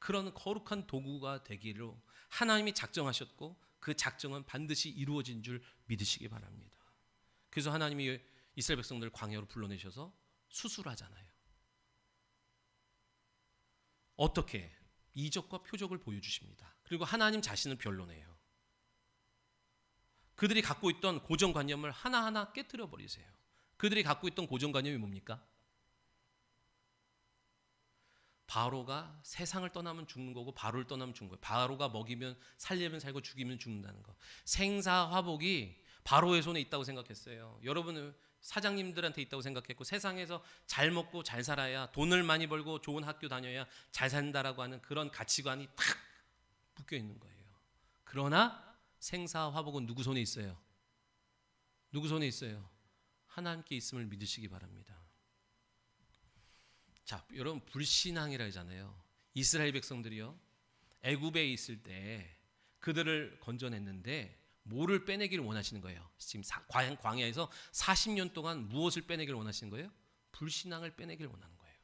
그런 거룩한 도구가 되기로 하나님이 작정하셨고 그 작정은 반드시 이루어진 줄 믿으시기 바랍니다. 그래서 하나님이 이스라엘 백성들을 광야로 불러내셔서 수술하잖아요. 어떻게? 이적과 표적을 보여주십니다. 그리고 하나님 자신을 변론해요. 그들이 갖고 있던 고정관념을 하나하나 깨뜨려 버리세요. 그들이 갖고 있던 고정관념이 뭡니까? 바로가 세상을 떠나면 죽는 거고 바로를 떠나면 죽는 거예요. 바로가 먹이면 살려면 살고 죽이면 죽는다는 거. 생사화복이 바로의 손에 있다고 생각했어요. 여러분은 사장님들한테 있다고 생각했고 세상에서 잘 먹고 잘 살아야 돈을 많이 벌고 좋은 학교 다녀야 잘 산다라고 하는 그런 가치관이 탁 묶여 있는 거예요. 그러나 생사화복은 누구 손에 있어요? 누구 손에 있어요? 하나님께 있음을 믿으시기 바랍니다. 자, 여러분 불신앙이라 하잖아요. 이스라엘 백성들이요. 애굽에 있을 때 그들을 건져냈는데 뭐를 빼내기를 원하시는 거예요? 지금 광야에서 40년 동안 무엇을 빼내기를 원하시는 거예요? 불신앙을 빼내기를 원하는 거예요.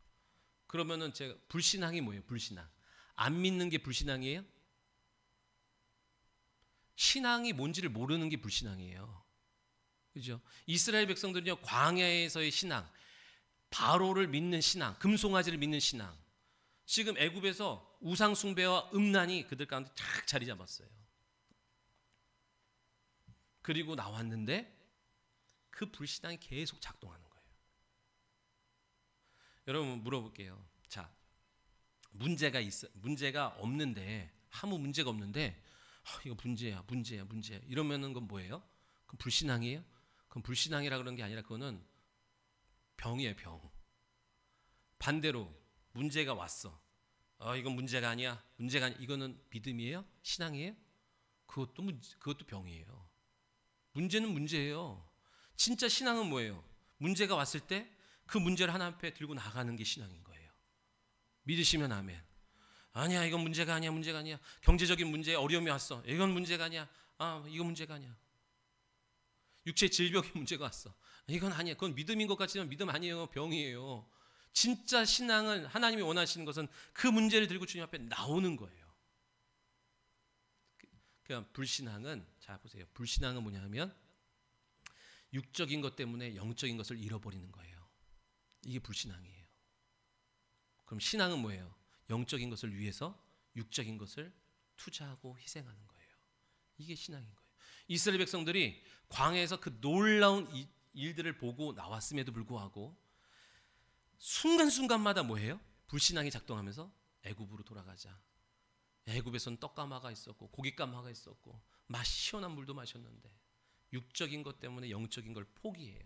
그러면은 제가 불신앙이 뭐예요? 불신앙. 안 믿는 게 불신앙이에요? 신앙이 뭔지를 모르는 게 불신앙이에요. 그죠? 이스라엘 백성들은요, 광야에서의 신앙, 바로를 믿는 신앙, 금송아지를 믿는 신앙. 지금 애굽에서 우상 숭배와 음란이 그들 가운데 쫙 자리 잡았어요. 그리고 나왔는데 그 불신앙이 계속 작동하는 거예요. 여러분 물어볼게요. 자, 문제가 없는데 아무 문제가 없는데 이거 문제야 이러면은 그건 뭐예요? 그건 불신앙이에요? 그건 불신앙이라 그런 게 아니라 그거는 병이에요, 병. 반대로 문제가 왔어. 이건 문제가 아니야. 이거는 믿음이에요? 신앙이에요? 그것도 병이에요. 문제는 문제예요. 진짜 신앙은 뭐예요? 문제가 왔을 때 그 문제를 하나님 앞에 들고 나가는 게 신앙인 거예요. 믿으시면 아멘. 아니야, 이건 문제가 아니야. 경제적인 문제에 어려움이 왔어. 이건 문제가 아니야. 이건 문제가 아니야. 육체 질병의 문제가 왔어. 이건 아니야. 그건 믿음인 것 같지만 믿음 아니에요. 병이에요. 진짜 신앙은 하나님이 원하시는 것은 그 문제를 들고 주님 앞에 나오는 거예요. 그냥 불신앙은, 자 보세요. 불신앙은 뭐냐 하면 육적인 것 때문에 영적인 것을 잃어버리는 거예요. 이게 불신앙이에요. 그럼 신앙은 뭐예요? 영적인 것을 위해서 육적인 것을 투자하고 희생하는 거예요. 이게 신앙인 거예요. 이스라엘 백성들이 광야에서 그 놀라운 일들을 보고 나왔음에도 불구하고 순간순간마다 뭐예요? 불신앙이 작동하면서 애굽으로 돌아가자. 애굽에서는 떡가마가 있었고 고깃가마가 있었고 시원한 물도 마셨는데 육적인 것 때문에 영적인 걸 포기해요.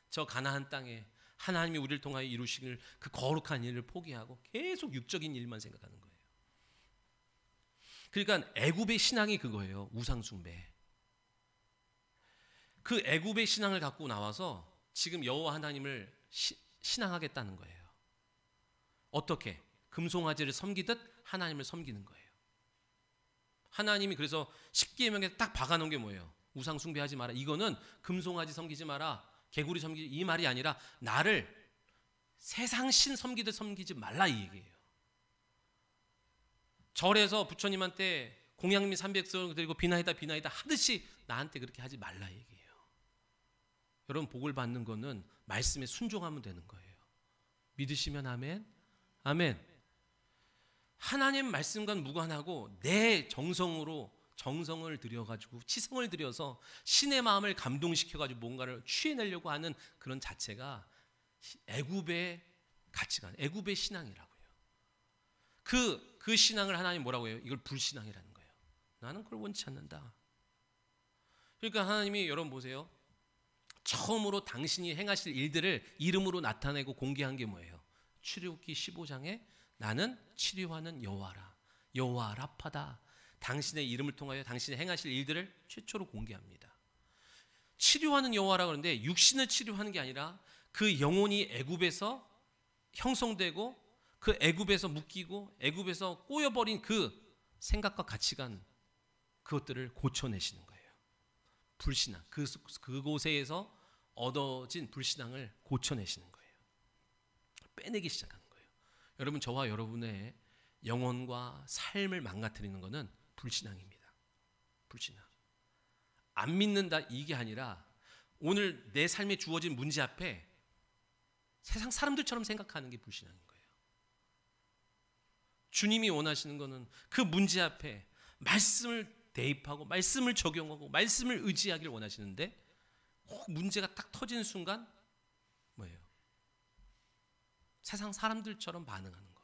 저 가나안 땅에 하나님이 우리를 통하여 이루실 그 거룩한 일을 포기하고 계속 육적인 일만 생각하는 거예요. 그러니까 애굽의 신앙이 그거예요. 우상 숭배. 그 애굽의 신앙을 갖고 나와서 지금 여호와 하나님을 신앙하겠다는 거예요. 어떻게? 금송아지를 섬기듯 하나님을 섬기는 거예요. 하나님이 그래서 십계명에 딱 박아놓은 게 뭐예요? 우상 숭배하지 마라. 이거는 금송아지 섬기지 마라. 개구리 섬기지, 이 말이 아니라 나를 세상 신 섬기듯 섬기지 말라, 이 얘기예요. 절에서 부처님한테 공양미 300성 드리고 비나이다 하듯이 나한테 그렇게 하지 말라 얘기예요. 여러분 복을 받는 거는 말씀에 순종하면 되는 거예요. 믿으시면 아멘. 아멘. 하나님 말씀과는 무관하고 내 정성을 들여가지고 치성을 들여서 신의 마음을 감동시켜가지고 뭔가를 취해내려고 하는 그런 자체가 애굽의 가치관, 애굽의 신앙이라고요. 그 신앙을 하나님 뭐라고 해요? 이걸 불신앙이라는 거예요. 나는 그걸 원치 않는다. 그러니까 하나님이 여러분 보세요. 처음으로 당신이 행하실 일들을 이름으로 나타내고 공개한 게 뭐예요? 출애굽기 15장에 나는 치료하는 여호와라. 여호와 라파다. 당신의 이름을 통하여 당신의 행하실 일들을 최초로 공개합니다. 치료하는 여호와라 그러는데 육신을 치료하는 게 아니라 그 영혼이 애굽에서 형성되고 그 애굽에서 묶이고 애굽에서 꼬여버린 그 생각과 가치관 그것들을 고쳐내시는 거예요. 불신앙, 그곳에서 얻어진 불신앙을 고쳐내시는 거예요. 빼내기 시작하는 거예요. 여러분 저와 여러분의 영혼과 삶을 망가뜨리는 것은 불신앙입니다. 불신앙. 안 믿는다 이게 아니라 오늘 내 삶에 주어진 문제 앞에 세상 사람들처럼 생각하는 게 불신앙인 거예요. 주님이 원하시는 것은 그 문제 앞에 말씀을 대입하고 말씀을 적용하고 말씀을 의지하기를 원하시는데 꼭 문제가 딱 터지는 순간 뭐예요? 세상 사람들처럼 반응하는 거.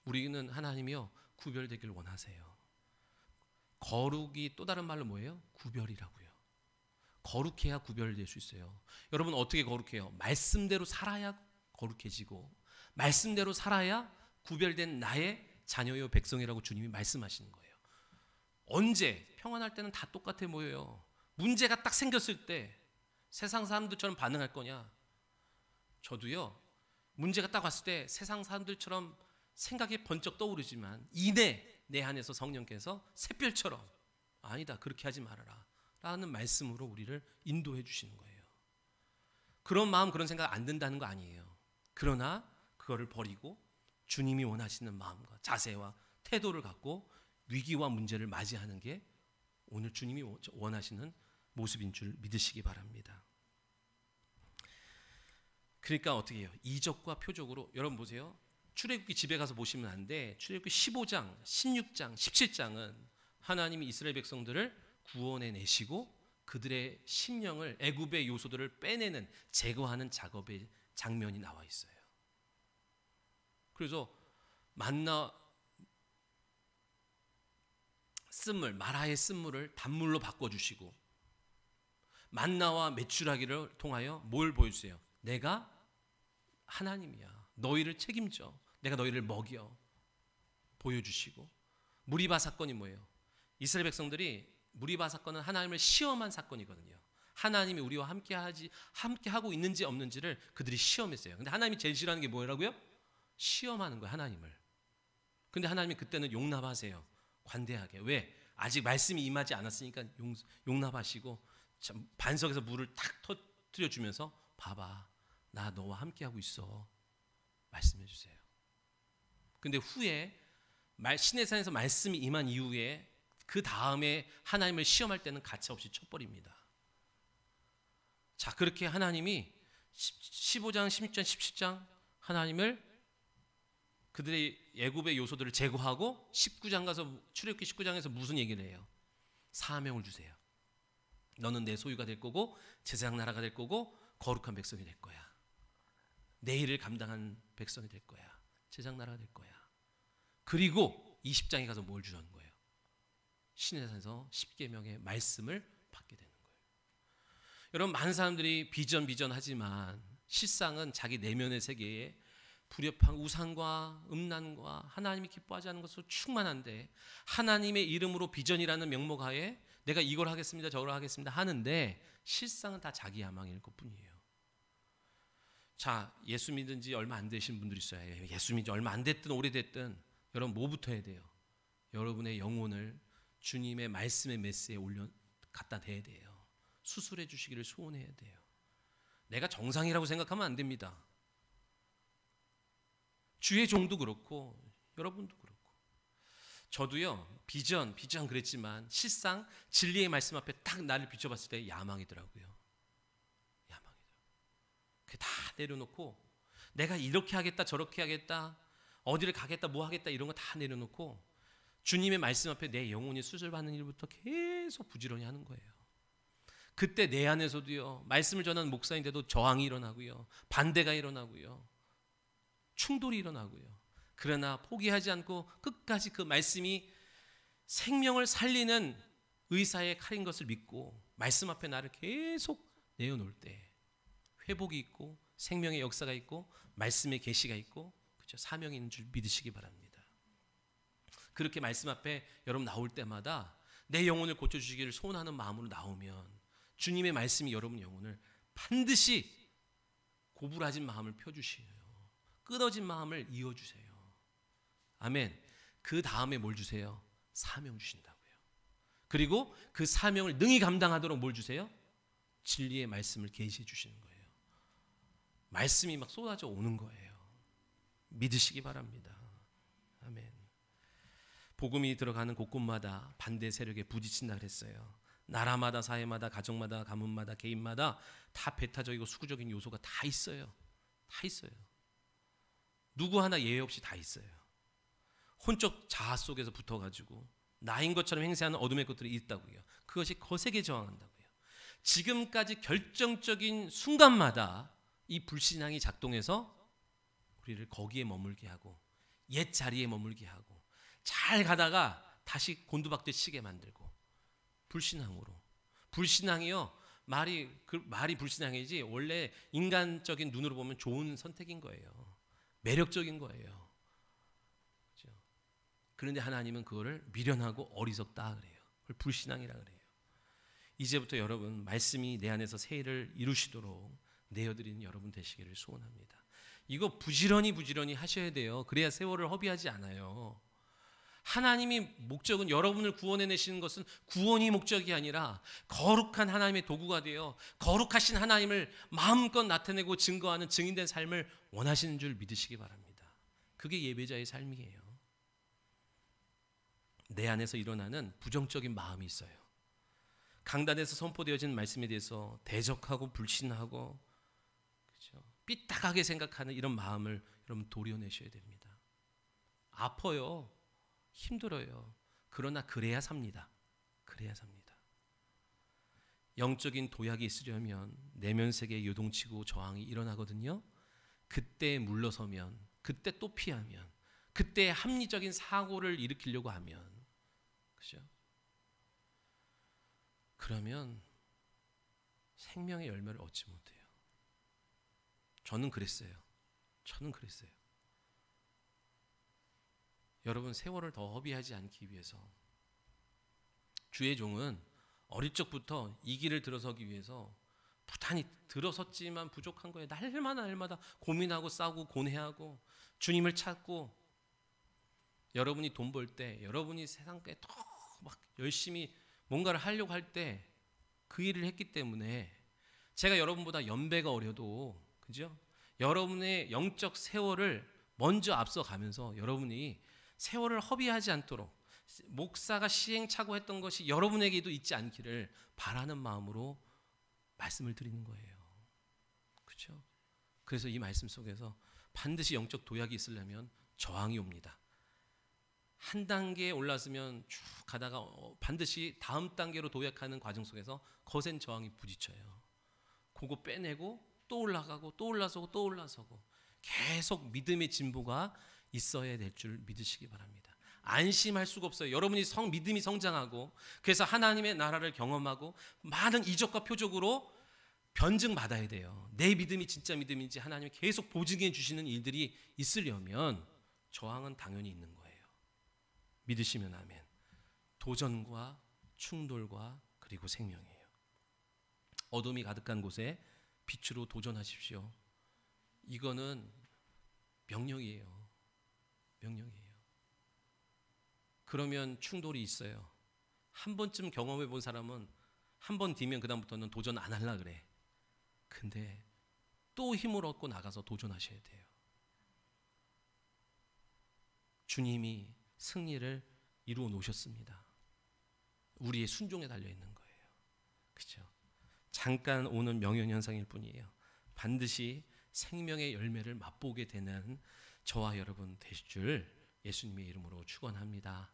우리는 하나님이요 구별되길 원하세요. 거룩이 또 다른 말로 뭐예요? 구별이라고요. 거룩해야 구별될 수 있어요. 여러분 어떻게 거룩해요? 말씀대로 살아야 거룩해지고 말씀대로 살아야 구별된 나의 자녀요 백성이라고 주님이 말씀하시는 거예요. 언제? 평안할 때는 다 똑같아 보여요. 문제가 딱 생겼을 때 세상 사람들처럼 반응할 거냐? 저도요 문제가 딱 왔을 때 세상 사람들처럼 생각이 번쩍 떠오르지만 이내 내 안에서 성령께서 샛별처럼 아니다 그렇게 하지 말아라 라는 말씀으로 우리를 인도해 주시는 거예요. 그런 마음 그런 생각 안 든다는 거 아니에요. 그러나 그거를 버리고 주님이 원하시는 마음과 자세와 태도를 갖고 위기와 문제를 맞이하는 게 오늘 주님이 원하시는 모습인 줄 믿으시기 바랍니다. 그러니까 어떻게 해요? 이적과 표적으로 여러분 보세요. 출애굽기 집에 가서 보시면 안 돼. 출애굽기 15장, 16장, 17장은 하나님이 이스라엘 백성들을 구원해 내시고 그들의 심령을 애굽의 요소들을 빼내는 제거하는 작업의 장면이 나와 있어요. 그래서 만나 쓴물, 마라의 쓴물을 단물로 바꿔주시고 만나와 메추라기를 통하여 뭘 보여주세요? 내가 하나님이야. 너희를 책임져. 내가 너희를 먹여. 보여주시고 무리바 사건이 뭐예요? 이스라엘 백성들이 무리바 사건은 하나님을 시험한 사건이거든요. 하나님이 우리와 함께 하고 있는지 없는지를 그들이 시험했어요. 근데 하나님이 제일 싫어하는 게 뭐라고요? 시험하는 거예요, 하나님을. 근데 하나님이 그때는 용납하세요. 관대하게. 왜? 아직 말씀이 임하지 않았으니까 용납하시고 반석에서 물을 탁 터뜨려 주면서 봐봐. 나 너와 함께 하고 있어. 말씀해 주세요. 근데 후에 시내산에서 말씀이 임한 이후에 그 다음에 하나님을 시험할 때는 가차없이 쳐버립니다. 자, 그렇게 하나님이 15장, 16장, 17장 하나님을 그들의 애굽의 요소들을 제거하고 19장 가서 출애굽기 19장에서 무슨 얘기를 해요? 사명을 주세요. 너는 내 소유가 될 거고 제사장 나라가 될 거고 거룩한 백성이 될 거야. 내 일을 감당한 백성이 될 거야. 제사장 나라가 될 거야. 그리고 20장에 가서 뭘 주는 거예요? 시내산에서 10계명의 말씀을 받게 되는 거예요. 여러분 많은 사람들이 비전 하지만 실상은 자기 내면의 세계에 불협한 우상과 음란과 하나님이 기뻐하지 않는 것으로 충만한데 하나님의 이름으로 비전이라는 명목 하에 내가 이걸 하겠습니다 저걸 하겠습니다 하는데 실상은 다 자기 야망일 것뿐이에요. 자, 예수 믿은 지 얼마 안 되신 분들이 있어요. 예수 믿은 지 얼마 안 됐든 오래됐든 여러분 뭐부터 해야 돼요? 여러분의 영혼을 주님의 말씀의 메스에 갖다 대야 돼요. 수술해 주시기를 소원해야 돼요. 내가 정상이라고 생각하면 안 됩니다. 주의 종도 그렇고 여러분도 그렇고 저도요 비전 그랬지만 실상 진리의 말씀 앞에 딱 나를 비춰봤을 때 야망이더라고요. 그게 다 내려놓고 내가 이렇게 하겠다 저렇게 하겠다 어디를 가겠다 뭐 하겠다 이런 거 다 내려놓고 주님의 말씀 앞에 내 영혼이 수술받는 일부터 계속 부지런히 하는 거예요. 그때 내 안에서도요 말씀을 전하는 목사인데도 저항이 일어나고요 반대가 일어나고요 충돌이 일어나고요. 그러나 포기하지 않고 끝까지 그 말씀이 생명을 살리는 의사의 칼인 것을 믿고 말씀 앞에 나를 계속 내어놓을 때 회복이 있고 생명의 역사가 있고 말씀의 계시가 있고 그렇죠? 사명이 있는 줄 믿으시기 바랍니다. 그렇게 말씀 앞에 여러분 나올 때마다 내 영혼을 고쳐주시기를 소원하는 마음으로 나오면 주님의 말씀이 여러분 영혼을 반드시 고부라진 마음을 펴주시요 끊어진 마음을 이어주세요. 아멘. 그 다음에 뭘 주세요? 사명 주신다고요. 그리고 그 사명을 능히 감당하도록 뭘 주세요? 진리의 말씀을 계시해 주시는 거예요. 말씀이 막 쏟아져 오는 거예요. 믿으시기 바랍니다. 아멘. 복음이 들어가는 곳곳마다 반대 세력에 부딪힌다 그랬어요. 나라마다, 사회마다, 가정마다, 가문마다, 개인마다 다 배타적이고 수구적인 요소가 다 있어요. 다 있어요. 누구 하나 예외 없이 다 있어요. 혼적 자아 속에서 붙어가지고 나인 것처럼 행세하는 어둠의 것들이 있다고요. 그것이 거세게 저항한다고요. 지금까지 결정적인 순간마다 이 불신앙이 작동해서 우리를 거기에 머물게 하고 옛 자리에 머물게 하고 잘 가다가 다시 곤두박질 치게 만들고 불신앙으로. 불신앙이요. 말이 불신앙이지 원래 인간적인 눈으로 보면 좋은 선택인 거예요. 매력적인 거예요. 그렇죠? 그런데 하나님은 그거를 미련하고 어리석다 그래요. 그걸 불신앙이라 그래요. 이제부터 여러분 말씀이 내 안에서 새 일을 이루시도록 내어드리는 여러분 되시기를 소원합니다. 이거 부지런히 하셔야 돼요. 그래야 세월을 허비하지 않아요. 하나님이 목적은 여러분을 구원해내시는 것은 구원이 목적이 아니라 거룩한 하나님의 도구가 되어 거룩하신 하나님을 마음껏 나타내고 증거하는 증인된 삶을 원하시는 줄 믿으시기 바랍니다. 그게 예배자의 삶이에요. 내 안에서 일어나는 부정적인 마음이 있어요. 강단에서 선포되어진 말씀에 대해서 대적하고 불신하고 그렇죠? 삐딱하게 생각하는 이런 마음을 여러분 도려내셔야 됩니다. 아파요. 힘들어요. 그러나 그래야 삽니다. 그래야 삽니다. 영적인 도약이 있으려면 내면 세계에 요동치고 저항이 일어나거든요. 그때 물러서면, 그때 또 피하면, 그때 합리적인 사고를 일으키려고 하면, 그죠? 그러면 생명의 열매를 얻지 못해요. 저는 그랬어요. 여러분 세월을 더 허비하지 않기 위해서 주의 종은 어릴 적부터 이 길을 들어서기 위해서 부단히 들어섰지만 부족한 거예요. 날마다 고민하고 싸우고 고뇌하고 주님을 찾고 여러분이 돈 벌 때 여러분이 세상에 더 막 열심히 뭔가를 하려고 할 때 그 일을 했기 때문에 제가 여러분보다 연배가 어려도 그죠? 여러분의 영적 세월을 먼저 앞서가면서 여러분이 세월을 허비하지 않도록 목사가 시행착오했던 것이 여러분에게도 있지 않기를 바라는 마음으로 말씀을 드리는 거예요. 그렇죠? 그래서 이 말씀 속에서 반드시 영적 도약이 있으려면 저항이 옵니다. 한 단계 올랐으면 쭉 가다가 반드시 다음 단계로 도약하는 과정 속에서 거센 저항이 부딪혀요. 그거 빼내고 또 올라가고 또 올라서고 또 올라서고 계속 믿음의 진보가 있어야 될 줄 믿으시기 바랍니다. 안심할 수가 없어요. 여러분이 믿음이 성장하고 그래서 하나님의 나라를 경험하고 많은 이적과 표적으로 변증받아야 돼요. 내 믿음이 진짜 믿음인지 하나님이 계속 보증해 주시는 일들이 있으려면 저항은 당연히 있는 거예요. 믿으시면 아멘. 도전과 충돌과 그리고 생명이에요. 어둠이 가득한 곳에 빛으로 도전하십시오. 이거는 명령이에요. 그러면 충돌이 있어요. 한 번쯤 경험해 본 사람은 한 번 뒤면 그다음부터는 도전 안 하려고 그래. 근데 또 힘을 얻고 나가서 도전하셔야 돼요. 주님이 승리를 이루어 놓으셨습니다. 우리의 순종에 달려 있는 거예요. 그렇죠? 잠깐 오는 명연현상일 뿐이에요. 반드시 생명의 열매를 맛보게 되는 저와 여러분 되실 줄 예수님의 이름으로 축원합니다.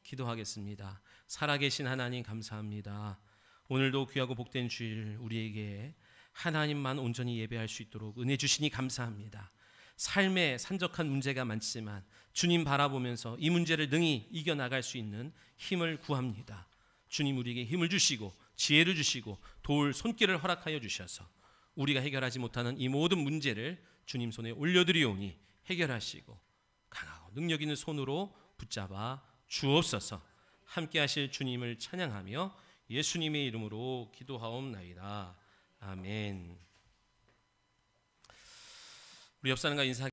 기도하겠습니다. 살아계신 하나님 감사합니다. 오늘도 귀하고 복된 주일 우리에게 하나님만 온전히 예배할 수 있도록 은혜 주시니 감사합니다. 삶에 산적한 문제가 많지만 주님 바라보면서 이 문제를 능히 이겨나갈 수 있는 힘을 구합니다. 주님 우리에게 힘을 주시고 지혜를 주시고 도울 손길을 허락하여 주셔서 우리가 해결하지 못하는 이 모든 문제를 주님 손에 올려드리오니 해결하시고 강하고 능력 있는 손으로 붙잡아 주옵소서. 함께 하실 주님을 찬양하며 예수님의 이름으로 기도하옵나이다. 아멘. 우리 옆 사람과 인사